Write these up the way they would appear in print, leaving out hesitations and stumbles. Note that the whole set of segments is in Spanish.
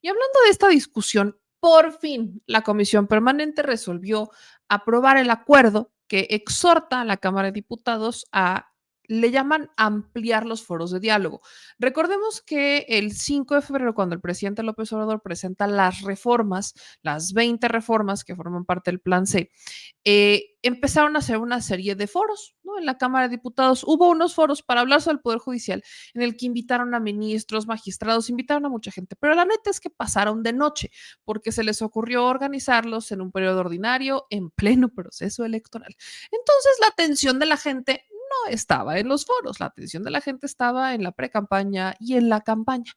Y hablando de esta discusión, por fin la Comisión Permanente resolvió aprobar el acuerdo que exhorta a la Cámara de Diputados a le llaman ampliar los foros de diálogo. Recordemos que el 5 de febrero, cuando el presidente López Obrador presenta las reformas, las 20 reformas que forman parte del Plan C, empezaron a hacer una serie de foros, ¿no? En la Cámara de Diputados hubo unos foros para hablar sobre el Poder Judicial, en el que invitaron a ministros, magistrados, invitaron a mucha gente, pero la neta es que pasaron de noche, porque se les ocurrió organizarlos en un periodo ordinario, en pleno proceso electoral. Entonces la atención de la gente no estaba en los foros, la atención de la gente estaba en la pre-campaña y en la campaña.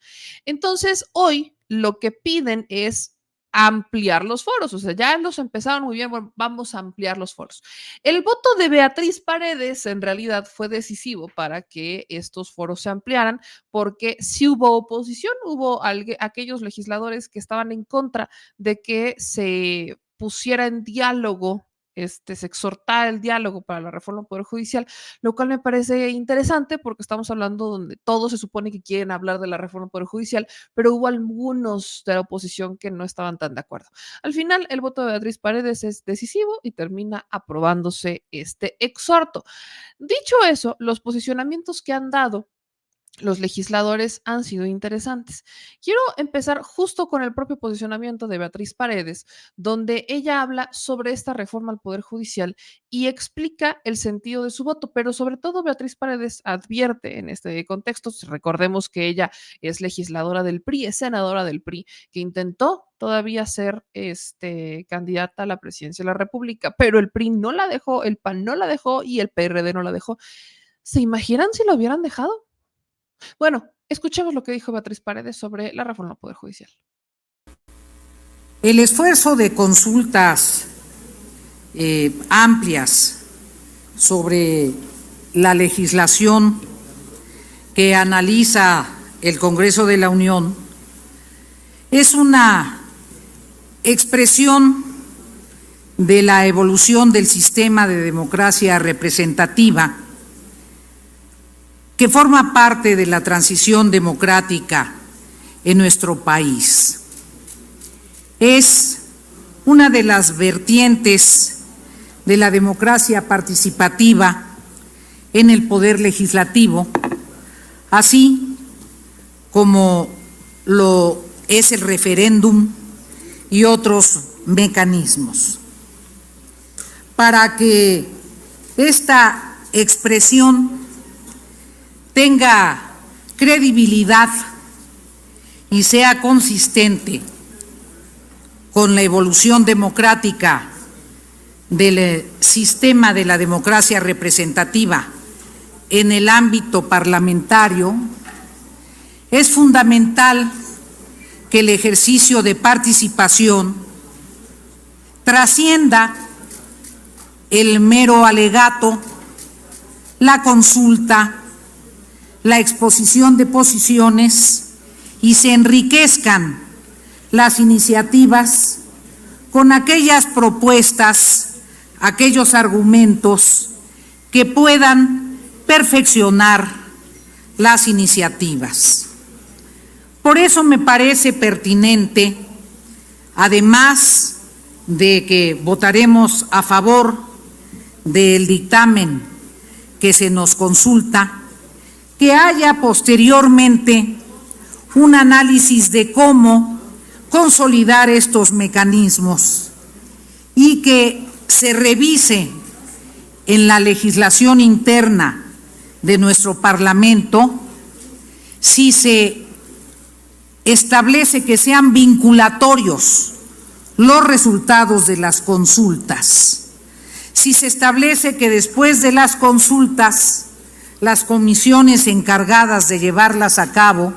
Entonces hoy lo que piden es ampliar los foros, o sea, ya los empezaron muy bien, bueno, vamos a ampliar los foros. El voto de Beatriz Paredes en realidad fue decisivo para que estos foros se ampliaran, porque sí hubo oposición, hubo aquellos legisladores que estaban en contra de que se pusiera en diálogo se exhortara el diálogo para la reforma del Poder Judicial, lo cual me parece interesante porque estamos hablando donde todos se supone que quieren hablar de la reforma del Poder Judicial, pero hubo algunos de la oposición que no estaban tan de acuerdo. Al final, el voto de Beatriz Paredes es decisivo y termina aprobándose este exhorto. Dicho eso, los posicionamientos que han dado los legisladores han sido interesantes. Quiero empezar justo con el propio posicionamiento de Beatriz Paredes, donde ella habla sobre esta reforma al Poder Judicial y explica el sentido de su voto, pero sobre todo Beatriz Paredes advierte en este contexto, recordemos que ella es legisladora del PRI, es senadora del PRI, que intentó todavía ser candidata a la presidencia de la República, pero el PRI no la dejó, el PAN no la dejó y el PRD no la dejó. ¿Se imaginan si lo hubieran dejado? Bueno, escuchemos lo que dijo Beatriz Paredes sobre la reforma al Poder Judicial. El esfuerzo de consultas amplias sobre la legislación que analiza el Congreso de la Unión es una expresión de la evolución del sistema de democracia representativa que forma parte de la transición democrática en nuestro país. Es una de las vertientes de la democracia participativa en el poder legislativo, así como lo es el referéndum y otros mecanismos. Para que esta expresión tenga credibilidad y sea consistente con la evolución democrática del sistema de la democracia representativa en el ámbito parlamentario, es fundamental que el ejercicio de participación trascienda el mero alegato, la consulta, la exposición de posiciones y se enriquezcan las iniciativas con aquellas propuestas, aquellos argumentos que puedan perfeccionar las iniciativas. Por eso me parece pertinente, además de que votaremos a favor del dictamen que se nos consulta, que haya posteriormente un análisis de cómo consolidar estos mecanismos y que se revise en la legislación interna de nuestro Parlamento si se establece que sean vinculatorios los resultados de las consultas, si se establece que después de las consultas las comisiones encargadas de llevarlas a cabo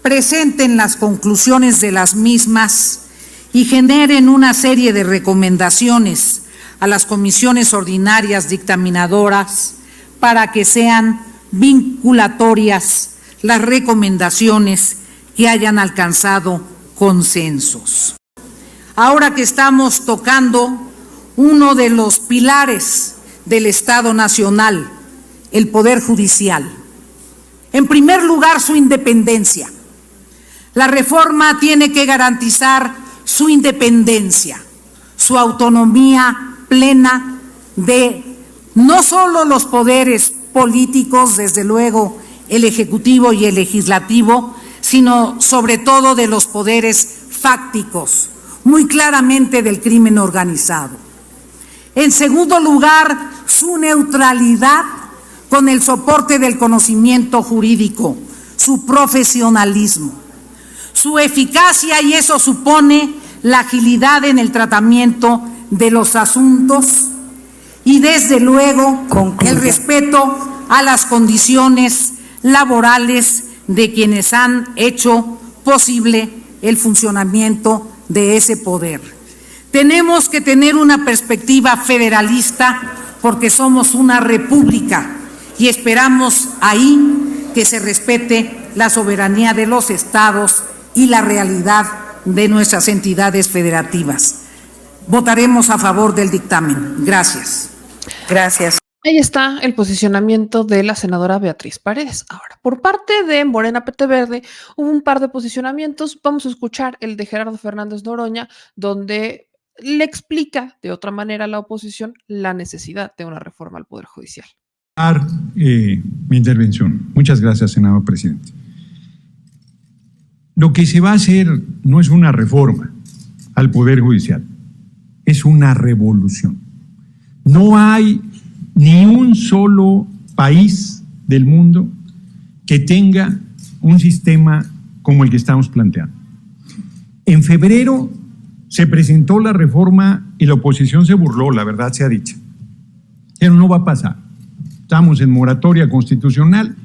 presenten las conclusiones de las mismas y generen una serie de recomendaciones a las comisiones ordinarias dictaminadoras para que sean vinculatorias las recomendaciones que hayan alcanzado consensos. Ahora que estamos tocando uno de los pilares del Estado Nacional, el Poder Judicial. En primer lugar, su independencia. La reforma tiene que garantizar su independencia, su autonomía plena de no solo los poderes políticos, desde luego el Ejecutivo y el Legislativo, sino sobre todo de los poderes fácticos, muy claramente del crimen organizado. En segundo lugar, su neutralidad con el soporte del conocimiento jurídico, su profesionalismo, su eficacia, y eso supone la agilidad en el tratamiento de los asuntos y desde luego el respeto a las condiciones laborales de quienes han hecho posible el funcionamiento de ese poder. Tenemos que tener una perspectiva federalista porque somos una república y esperamos ahí que se respete la soberanía de los estados y la realidad de nuestras entidades federativas. Votaremos a favor del dictamen. Gracias. Gracias. Ahí está el posicionamiento de la senadora Beatriz Paredes. Ahora, por parte de Morena PT Verde, hubo un par de posicionamientos. Vamos a escuchar el de Gerardo Fernández Noroña, donde le explica de otra manera a la oposición la necesidad de una reforma al Poder Judicial. Mi intervención. Muchas gracias, senador presidente. Lo que se va a hacer no es una reforma al Poder Judicial, es una revolución. No hay ni un solo país del mundo que tenga un sistema como el que estamos planteando. En febrero se presentó la reforma y la oposición se burló, la verdad sea dicha. Pero no va a pasar. Estamos en moratoria constitucional.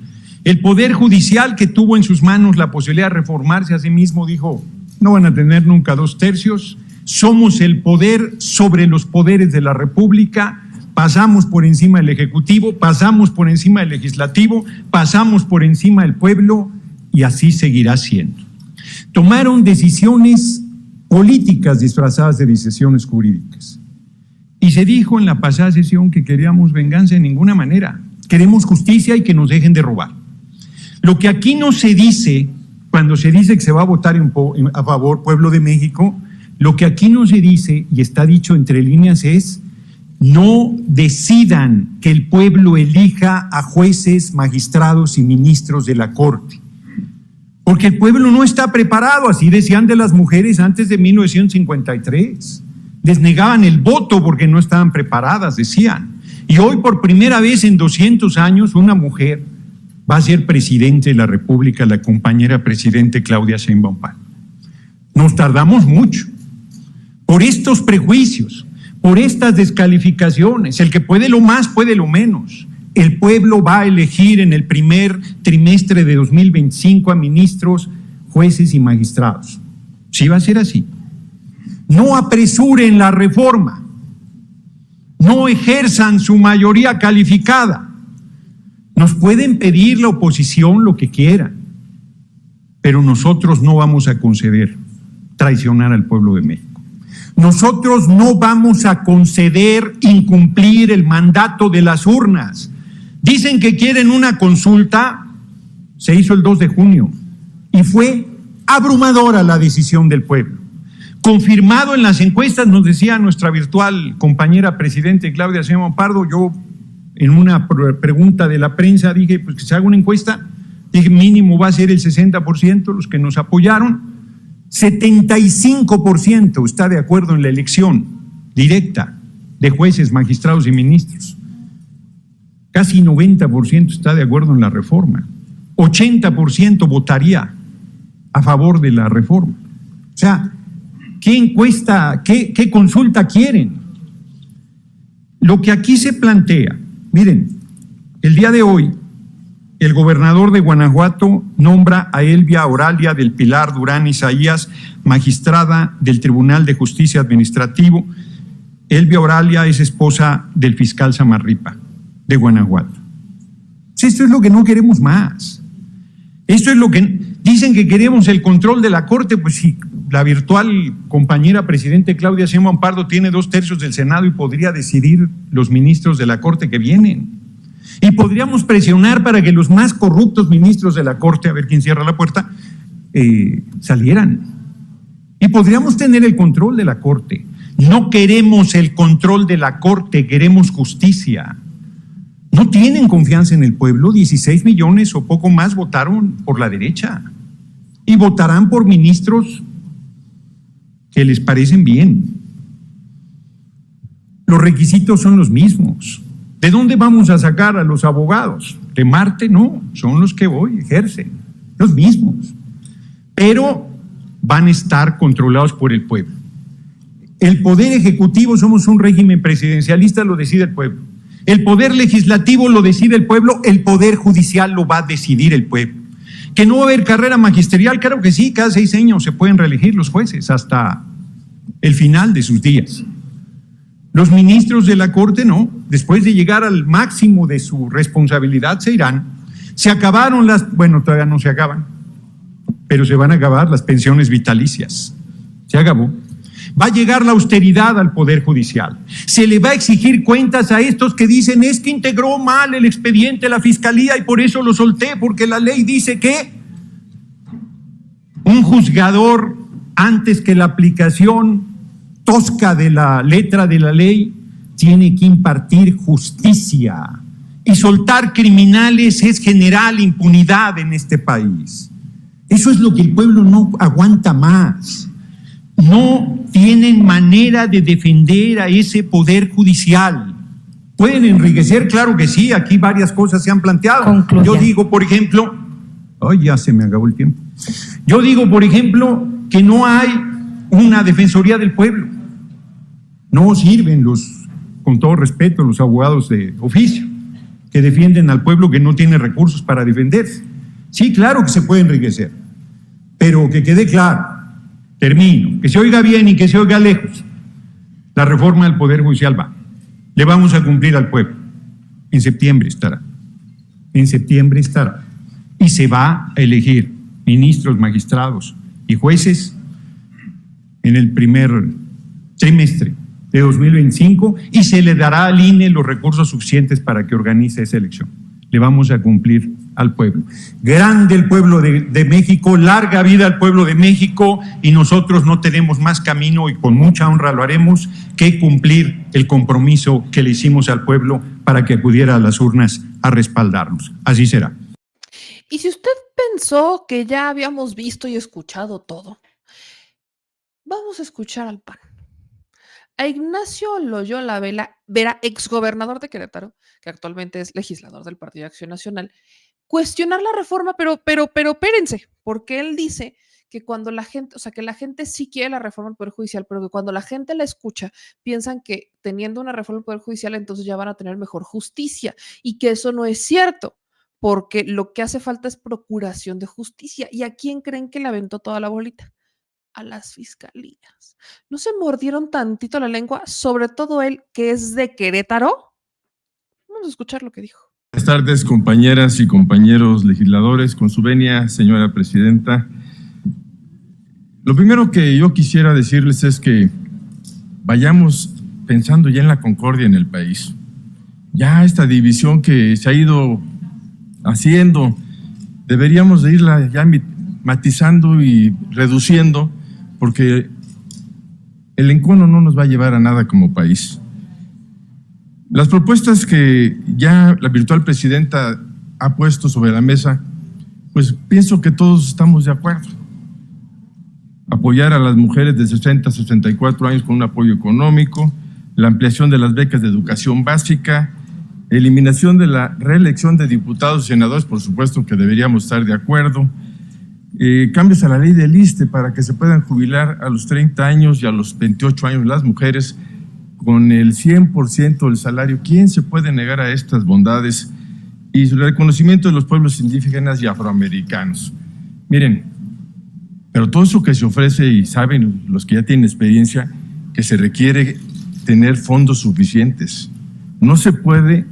El Poder Judicial, que tuvo en sus manos la posibilidad de reformarse a sí mismo, dijo, no van a tener nunca 2/3, somos el poder sobre los poderes de la República, pasamos por encima del Ejecutivo, pasamos por encima del Legislativo, pasamos por encima del pueblo y así seguirá siendo. Tomaron decisiones políticas disfrazadas de decisiones jurídicas. Y se dijo en la pasada sesión que queríamos venganza de ninguna manera, queremos justicia y que nos dejen de robar. Lo que aquí no se dice, cuando se dice que se va a votar a favor Pueblo de México, lo que aquí no se dice, y está dicho entre líneas, es no decidan que el pueblo elija a jueces, magistrados y ministros de la Corte. Porque el pueblo no está preparado, así decían de las mujeres antes de 1953. Les negaban el voto porque no estaban preparadas, decían. Y hoy por primera vez en 200 años una mujer va a ser presidente de la República, la compañera presidente Claudia Sheinbaum Pardo. Nos tardamos mucho por estos prejuicios, por estas descalificaciones. El que puede lo más, puede lo menos. El pueblo va a elegir en el primer trimestre de 2025 a ministros, jueces y magistrados. Sí va a ser así. No apresuren la reforma. No ejerzan su mayoría calificada. Nos pueden pedir la oposición lo que quieran, pero nosotros no vamos a conceder traicionar al pueblo de México. Nosotros no vamos a conceder incumplir el mandato de las urnas. Dicen que quieren una consulta, se hizo el 2 de junio y fue abrumadora la decisión del pueblo. Confirmado en las encuestas, nos decía nuestra virtual compañera presidente Claudia Sheinbaum Pardo, yo en una pregunta de la prensa dije, pues que se haga una encuesta, dije mínimo va a ser el 60% los que nos apoyaron, 75% está de acuerdo en la elección directa de jueces, magistrados y ministros, casi 90% está de acuerdo en la reforma, 80% votaría a favor de la reforma. O sea, ¿qué encuesta, qué consulta quieren? Lo que aquí se plantea, miren, el día de hoy, el gobernador de Guanajuato nombra a Elvia Oralia del Pilar Durán Isaías, magistrada del Tribunal de Justicia Administrativo. Elvia Oralia es esposa del fiscal Samarripa de Guanajuato. Esto es lo que no queremos más. Esto es lo que dicen que queremos, el control de la Corte. Pues sí, la virtual compañera presidente Claudia Sheinbaum Pardo tiene 2/3 del Senado y podría decidir los ministros de la Corte que vienen. Y podríamos presionar para que los más corruptos ministros de la Corte, a ver quién cierra la puerta, salieran. Y podríamos tener el control de la Corte. No queremos el control de la Corte, queremos justicia. No tienen confianza en el pueblo, 16 millones o poco más votaron por la derecha. Y votarán por ministros que les parecen bien. Los requisitos son los mismos. ¿De dónde vamos a sacar a los abogados? ¿De Marte? No, son los que hoy ejercen, los mismos. Pero van a estar controlados por el pueblo. El poder ejecutivo, somos un régimen presidencialista, lo decide el pueblo. El poder legislativo lo decide el pueblo, el poder judicial lo va a decidir el pueblo. ¿Que no va a haber carrera magisterial? Claro que sí, cada 6 años se pueden reelegir los jueces hasta el final de sus días. Los ministros de la Corte no, después de llegar al máximo de su responsabilidad se irán. Se acabaron bueno, todavía no se acaban, pero se van a acabar las pensiones vitalicias. Se acabó. Va a llegar la austeridad al Poder Judicial. Se le va a exigir cuentas a estos que dicen es que integró mal el expediente la Fiscalía y por eso lo solté, porque la ley dice que un juzgador, antes que la aplicación tosca de la letra de la ley, tiene que impartir justicia. Y soltar criminales es generar impunidad en este país. Eso es lo que el pueblo no aguanta más. No tienen manera de defender a ese poder judicial. ¿Pueden enriquecer? Claro que sí, aquí varias cosas se han planteado. Concluya. Yo digo, por ejemplo, ya se me acabó el tiempo. Yo digo, por ejemplo, que no hay una defensoría del pueblo. No sirven con todo respeto, los abogados de oficio que defienden al pueblo que no tiene recursos para defenderse. Sí, claro que se puede enriquecer, pero que quede claro. Termino, que se oiga bien y que se oiga lejos. La reforma del Poder Judicial va. Le vamos a cumplir al pueblo. En septiembre estará. En septiembre estará. Y se va a elegir ministros, magistrados y jueces en el primer trimestre de 2025 y se le dará al INE los recursos suficientes para que organice esa elección. Le vamos a cumplir al pueblo. Grande el pueblo de México, larga vida al pueblo de México, y nosotros no tenemos más camino, y con mucha honra lo haremos, que cumplir el compromiso que le hicimos al pueblo para que acudiera a las urnas a respaldarnos. Así será. Y si usted pensó que ya habíamos visto y escuchado todo, vamos a escuchar al PAN. A Ignacio Loyola Vera, exgobernador de Querétaro, que actualmente es legislador del Partido de Acción Nacional, cuestionar la reforma, pero espérense, porque él dice que cuando la gente, o sea, que la gente sí quiere la reforma del Poder Judicial, pero que cuando la gente la escucha, piensan que teniendo una reforma del Poder Judicial, entonces ya van a tener mejor justicia, y que eso no es cierto, porque lo que hace falta es procuración de justicia. ¿Y a quién creen que le aventó toda la bolita? A las fiscalías. ¿No se mordieron tantito la lengua? Sobre todo él, que es de Querétaro. Vamos a escuchar lo que dijo. Buenas tardes, compañeras y compañeros legisladores. Con su venia, señora presidenta. Lo primero que yo quisiera decirles es que vayamos pensando ya en la concordia en el país. Ya esta división que se ha ido haciendo, deberíamos de irla ya matizando y reduciendo, porque el encono no nos va a llevar a nada como país. Las propuestas que ya la virtual presidenta ha puesto sobre la mesa, pues pienso que todos estamos de acuerdo. Apoyar a las mujeres de 60 a 64 años con un apoyo económico, la ampliación de las becas de educación básica, eliminación de la reelección de diputados y senadores, por supuesto que deberíamos estar de acuerdo, cambios a la ley del ISSSTE para que se puedan jubilar a los 30 años y a los 28 años las mujeres con el 100% del salario. ¿Quién se puede negar a estas bondades? Y el reconocimiento de los pueblos indígenas y afroamericanos. Miren, pero todo eso que se ofrece, y saben los que ya tienen experiencia, que se requiere tener fondos suficientes. No se puede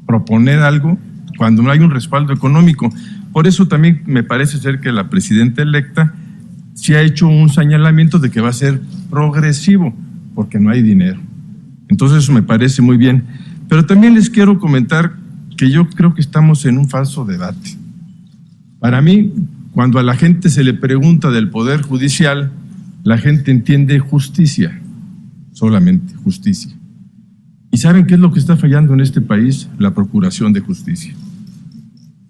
proponer algo cuando no hay un respaldo económico. Por eso también me parece ser que la presidenta electa sí ha hecho un señalamiento de que va a ser progresivo, porque no hay dinero. Entonces eso me parece muy bien. Pero también les quiero comentar que yo creo que estamos en un falso debate. Para mí, Cuando a la gente se le pregunta del Poder Judicial, la gente entiende justicia, solamente justicia. ¿Y saben qué es lo que está fallando en este país? La procuración de justicia.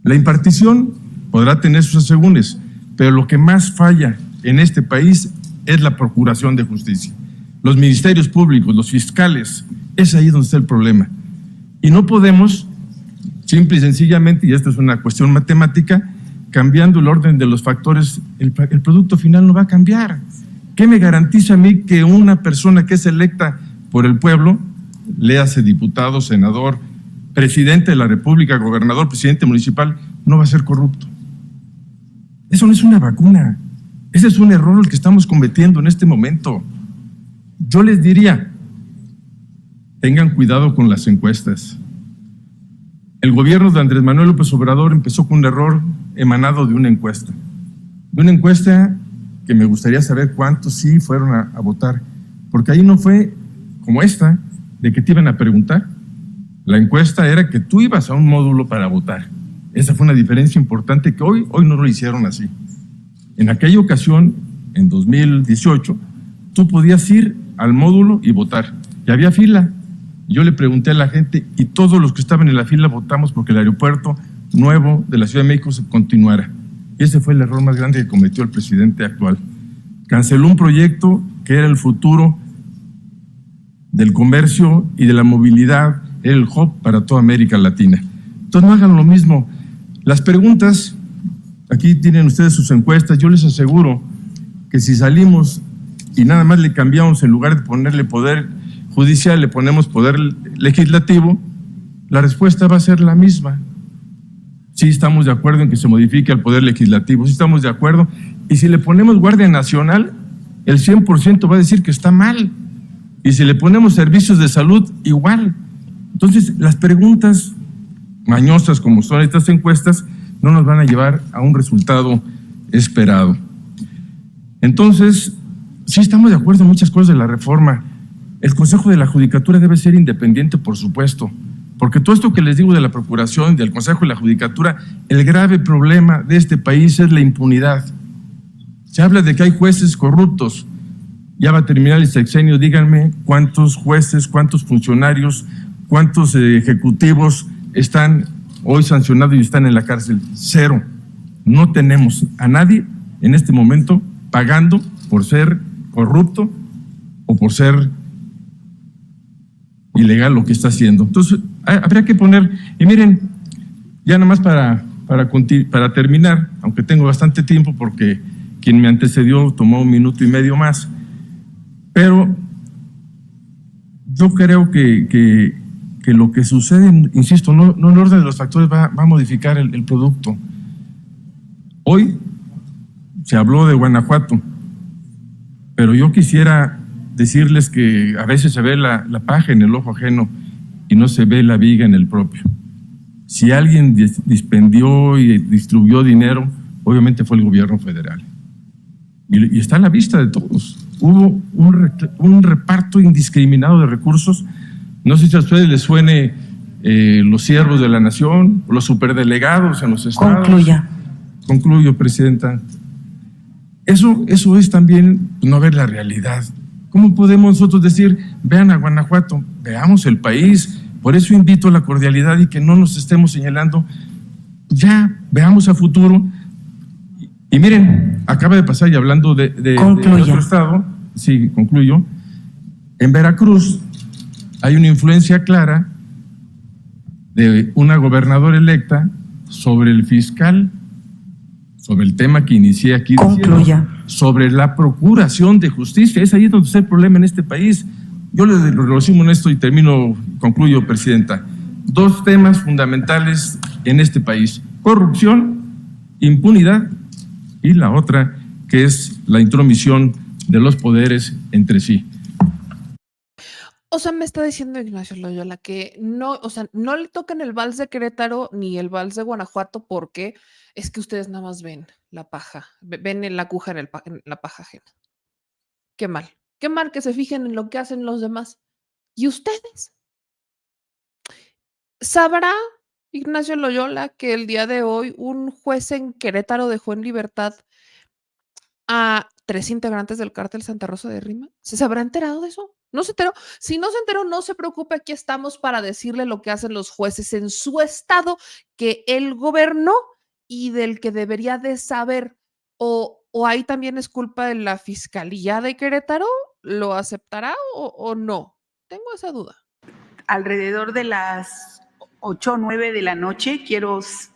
La impartición podrá tener sus asegúnes, pero lo que más falla en este país es la procuración de justicia. Los ministerios públicos, los fiscales, es ahí donde está el problema. Y no podemos, simple y sencillamente, y esta es una cuestión matemática, cambiando el orden de los factores, el producto final no va a cambiar. ¿Qué me garantiza a mí que una persona que es electa por el pueblo, léase diputado, senador, presidente de la República, gobernador, presidente municipal, no va a ser corrupto? Eso no es una vacuna. Ese es un error el que estamos cometiendo en este momento. Yo les diría, tengan cuidado con las encuestas. El gobierno de Andrés Manuel López Obrador empezó con un error emanado de una encuesta. De una encuesta que me gustaría saber cuántos sí fueron a votar, porque ahí no fue como esta, de que te iban a preguntar. La encuesta era que tú ibas a un módulo para votar. Esa fue una diferencia importante que hoy no lo hicieron así. En aquella ocasión, en 2018, tú podías ir al módulo y votar. Y había fila. Yo le pregunté a la gente y todos los que estaban en la fila votamos porque el aeropuerto nuevo de la Ciudad de México se continuara. Y ese fue el error más grande que cometió el presidente actual. Canceló un proyecto que era el futuro del comercio y de la movilidad, era el hub para toda América Latina. Entonces no hagan lo mismo. Las preguntas, aquí tienen ustedes sus encuestas, yo les aseguro que si salimos y nada más le cambiamos, en lugar de ponerle poder judicial, le ponemos poder legislativo, la respuesta va a ser la misma. Sí estamos de acuerdo en que se modifique el poder legislativo, sí estamos de acuerdo, y si le ponemos Guardia Nacional, el 100% va a decir que está mal, y si le ponemos servicios de salud, igual. Entonces, las preguntas mañosas como son estas encuestas no nos van a llevar a un resultado esperado. Entonces, sí estamos de acuerdo en muchas cosas de la reforma. El Consejo de la Judicatura debe ser independiente, por supuesto, porque todo esto que les digo de la Procuración, del Consejo de la Judicatura, el grave problema de este país es la impunidad. Se habla de que hay jueces corruptos. Ya va a terminar el sexenio, díganme cuántos jueces, cuántos funcionarios, cuántos ejecutivos están hoy sancionados y están en la cárcel. Cero. No tenemos a nadie en este momento pagando por ser corrupto o por ser ilegal lo que está haciendo. Entonces, habría que poner, y miren, ya nada más para terminar, aunque tengo bastante tiempo porque quien me antecedió tomó 1 minuto y medio más, pero yo creo que lo que sucede, insisto, no el orden de los factores va a modificar el producto. Hoy se habló de Guanajuato, pero yo quisiera decirles que a veces se ve la paja en el ojo ajeno y no se ve la viga en el propio. Si alguien dispendió y distribuyó dinero, obviamente fue el gobierno federal. Y está a la vista de todos. Hubo un reparto indiscriminado de recursos. No sé si a ustedes les suene los siervos de la nación, los superdelegados en los estados. Concluya. Concluyo, presidenta. Eso es también no ver la realidad. ¿Cómo podemos nosotros decir, vean a Guanajuato, veamos el país? Por eso invito a la cordialidad y que no nos estemos señalando. Ya, veamos a futuro. Y miren, acaba de pasar, y hablando de otro estado, sí, concluyo, en Veracruz hay una influencia clara de una gobernadora electa sobre el fiscal, sobre el tema que inicié aquí diciendo, sobre la procuración de justicia. Es ahí donde está el problema en este país. Yo les lo resumo en esto y concluyo, presidenta. 2 temas fundamentales en este país: corrupción, impunidad, y la otra que es la intromisión de los poderes entre sí. O sea, me está diciendo Ignacio Loyola que no, o sea, no le tocan el vals de Querétaro ni el vals de Guanajuato porque es que ustedes nada más ven la paja, ven la aguja en la paja ajena. Qué mal que se fijen en lo que hacen los demás. ¿Y ustedes? ¿Sabrá Ignacio Loyola, que el día de hoy un juez en Querétaro dejó en libertad a 3 integrantes del cártel Santa Rosa de Lima? ¿Se habrá enterado de eso? ¿No se enteró? Si no se enteró, no se preocupe, aquí estamos para decirle lo que hacen los jueces en su estado, que él gobernó y del que debería de saber. ¿O ahí también es culpa de la Fiscalía de Querétaro? ¿Lo aceptará o no? Tengo esa duda. Alrededor de las 8 o 9 de la noche,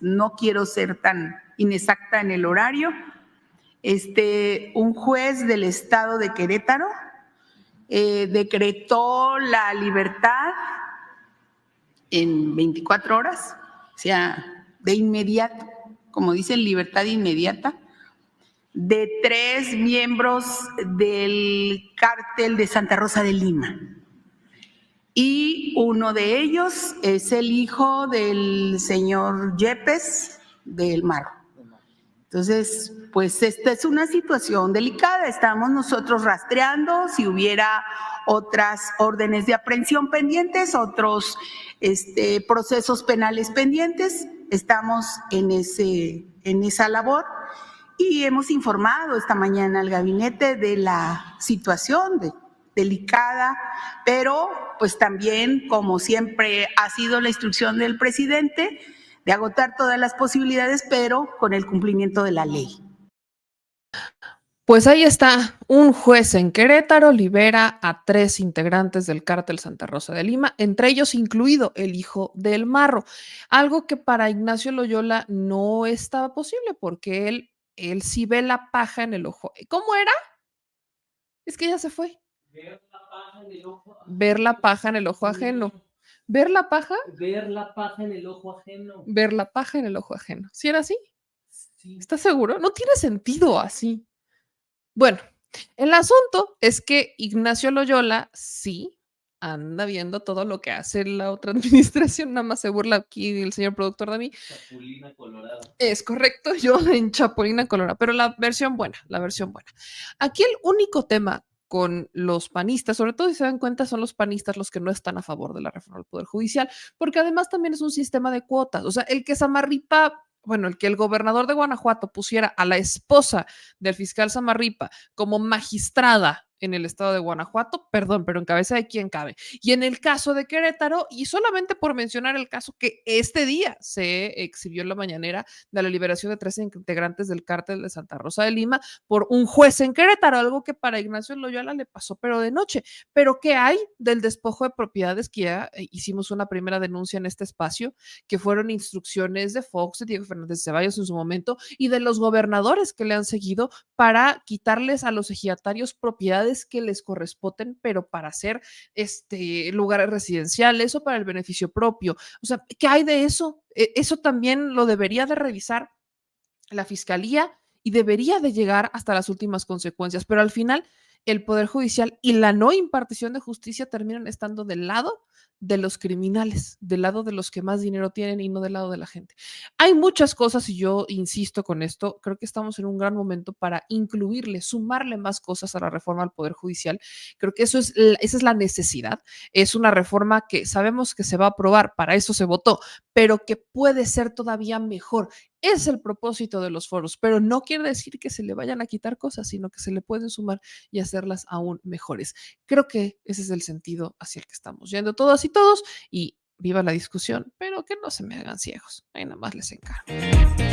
no quiero ser tan inexacta en el horario, un juez del estado de Querétaro decretó la libertad en 24 horas, o sea, de inmediato, como dicen, libertad inmediata, de 3 miembros del cártel de Santa Rosa de Lima. Y uno de ellos es el hijo del señor Yepes del Marro. Entonces, pues esta es una situación delicada. Estamos nosotros rastreando si hubiera otras órdenes de aprehensión pendientes, otros procesos penales pendientes. Estamos en esa labor y hemos informado esta mañana al gabinete de la situación delicada, pero pues también, como siempre ha sido la instrucción del presidente, de agotar todas las posibilidades, pero con el cumplimiento de la ley. Pues ahí está, un juez en Querétaro libera a 3 integrantes del cártel Santa Rosa de Lima, entre ellos incluido el hijo del Marro, algo que para Ignacio Loyola no estaba posible porque él sí ve la paja en el ojo. ¿Cómo era? Es que ya se fue. Ver la paja en el ojo ajeno. Ver la paja en el ojo ajeno. ¿Ver la paja? Ver la paja en el ojo ajeno. Ver la paja en el ojo ajeno. ¿Sí era así? Sí. ¿Estás seguro? No tiene sentido así. Bueno, el asunto es que Ignacio Loyola sí anda viendo todo lo que hace la otra administración, nada más se burla aquí el señor productor de mí. Chapulina colorada. Es correcto, yo en Chapulina Colorada, pero la versión buena, la versión buena. Aquí el único tema con los panistas, sobre todo si se dan cuenta, son los panistas los que no están a favor de la reforma del Poder Judicial, porque además también es un sistema de cuotas. O sea, el que Samarripa, bueno, el que el gobernador de Guanajuato pusiera a la esposa del fiscal Samarripa como magistrada en el estado de Guanajuato, perdón, pero en cabeza de quién cabe. Y en el caso de Querétaro, y solamente por mencionar el caso que este día se exhibió en la mañanera de la liberación de 13 integrantes del cártel de Santa Rosa de Lima por un juez en Querétaro, algo que para Ignacio Loyola le pasó, pero de noche. Pero ¿qué hay del despojo de propiedades? Que ya hicimos una primera denuncia en este espacio, que fueron instrucciones de Fox, de Diego Fernández Ceballos en su momento, y de los gobernadores que le han seguido para quitarles a los ejidatarios propiedades que les corresponden, pero para hacer lugares residenciales o para el beneficio propio. O sea, ¿qué hay de eso? Eso también lo debería de revisar la fiscalía y debería de llegar hasta las últimas consecuencias, pero al final el Poder Judicial y la no impartición de justicia terminan estando del lado de los criminales, del lado de los que más dinero tienen y no del lado de la gente. Hay muchas cosas y yo insisto con esto, creo que estamos en un gran momento para incluirle, sumarle más cosas a la reforma al Poder Judicial. Creo que esa es la necesidad. Es una reforma que sabemos que se va a aprobar, para eso se votó, pero que puede ser todavía mejor. Es el propósito de los foros, pero no quiere decir que se le vayan a quitar cosas, sino que se le pueden sumar y hacerlas aún mejores. Creo que ese es el sentido hacia el que estamos yendo todas y todos, y viva la discusión, pero que no se me hagan ciegos. Ahí nada más les encargo.